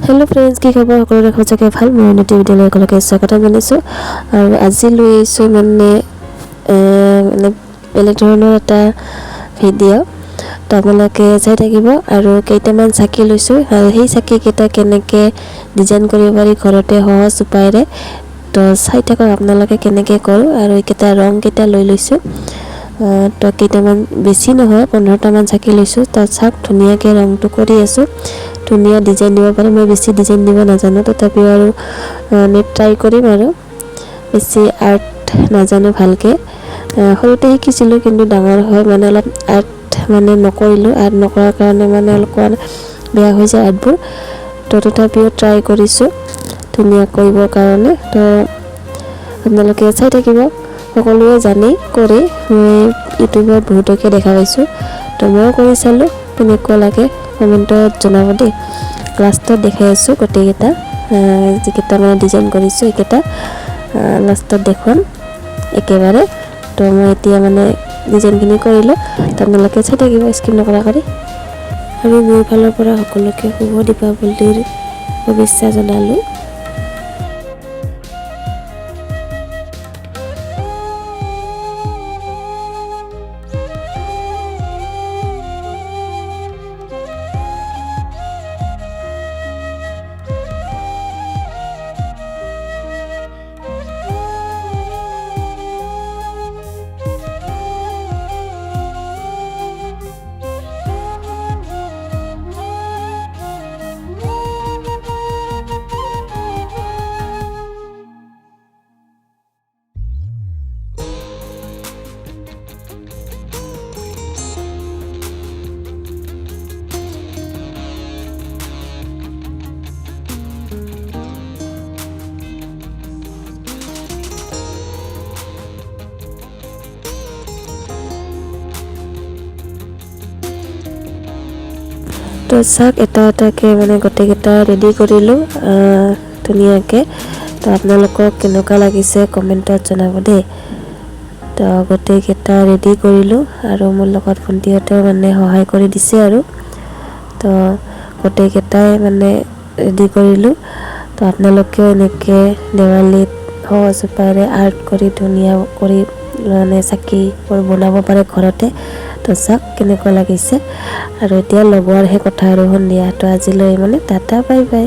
Hello friends की खबर সকলোৰে সঁচাকৈ ভাল মই নতুন ভিডিঅ'লৈ সকলোকে স্বাগতম জনাইছোঁ আৰু আজি লৈ আহিছোঁ মানে বেলেগ ধৰণৰ এটা ভিডিঅ' তো আপোনালোকে চাই থাকিব আৰু কেইটামান চাকি লৈছোঁ আৰু সেই চাকিকেইটা কেনেকৈ ডিজাইন কৰিব পাৰি ঘৰতে সহজ উপায়েৰে তো চাই থাকক আপোনালোকে কেনেকৈ কৰোঁ আৰু এইকেইটা ৰংকেইটা লৈ লৈছোঁ তো কেইটামান বেছি নহয় 15টামান চাকি লৈছোঁ তো চাওক ধুনীয়াকৈ ৰংটো কৰি আছোঁ ধুনীয়া ডিজাইন দিব পাৰে মই বেছি ডিজাইন দিব নাজানো তথাপিও আৰু ট্ৰাই কৰিম আৰু বেছি আৰ্ট নাজানো ভালকৈ সৰুতে শিকিছিলোঁ কিন্তু ডাঙৰ হয় মানে অলপ আৰ্ট মানে নকৰিলোঁ আৰ্ট নকৰাৰ কাৰণে মানে অলপমান বেয়া হৈ যায় আৰ্টবোৰ তো তথাপিও ট্ৰাই কৰিছোঁ ধুনীয়া কৰিবৰ কাৰণে তো আপোনালোকে চাই থাকিব সকলোৱে জানি কৰি মই ইউটিউবত বহুতকে দেখা পাইছোঁ তো ময়ো কৰি চালোঁ কেনেকুৱা লাগে কমেণ্টত জনাব দেই লাষ্টত দেখাই আছোঁ গোটেইকেইটা যিকেইটা মানে ডিজাইন কৰিছোঁ এইকেইটা লাষ্টত দেখুৱাম একেবাৰে তো মই এতিয়া মানে ডিজাইনখিনি কৰিলোঁ আপোনালোকে চাই থাকিব স্কিপ নকৰা কৰি আৰু মোৰ ফালৰ পৰা সকলোকে শুভ দীপাৱলীৰ শুভেচ্ছা জনালোঁ তো চাওক এটা এটাকৈ মানে গোটেইকেইটা ৰেডি কৰিলোঁ ধুনীয়াকৈ তো আপোনালোকক কেনেকুৱা লাগিছে কমেণ্টত জনাব দেই তো গোটেইকেইটা ৰেডি কৰিলোঁ আৰু মোৰ লগত ভণ্টিহঁতেও মানে সহায় কৰি দিছে আৰু তো গোটেইকেইটাই মানে ৰেডি কৰিলোঁ তো আপোনালোকেও এনেকৈ দেৱালীত সহজ উপায়েৰে আৰ্ট কৰি ধুনীয়া কৰি মানে চাকিবোৰ বনাব পাৰে ঘৰতে তো চাওক কেনেকুৱা লাগিছে আৰু এতিয়া লগোৱাৰহে কথা আৰু সন্ধিয়া তো আজিলৈ মানে টাটা বাই বাই।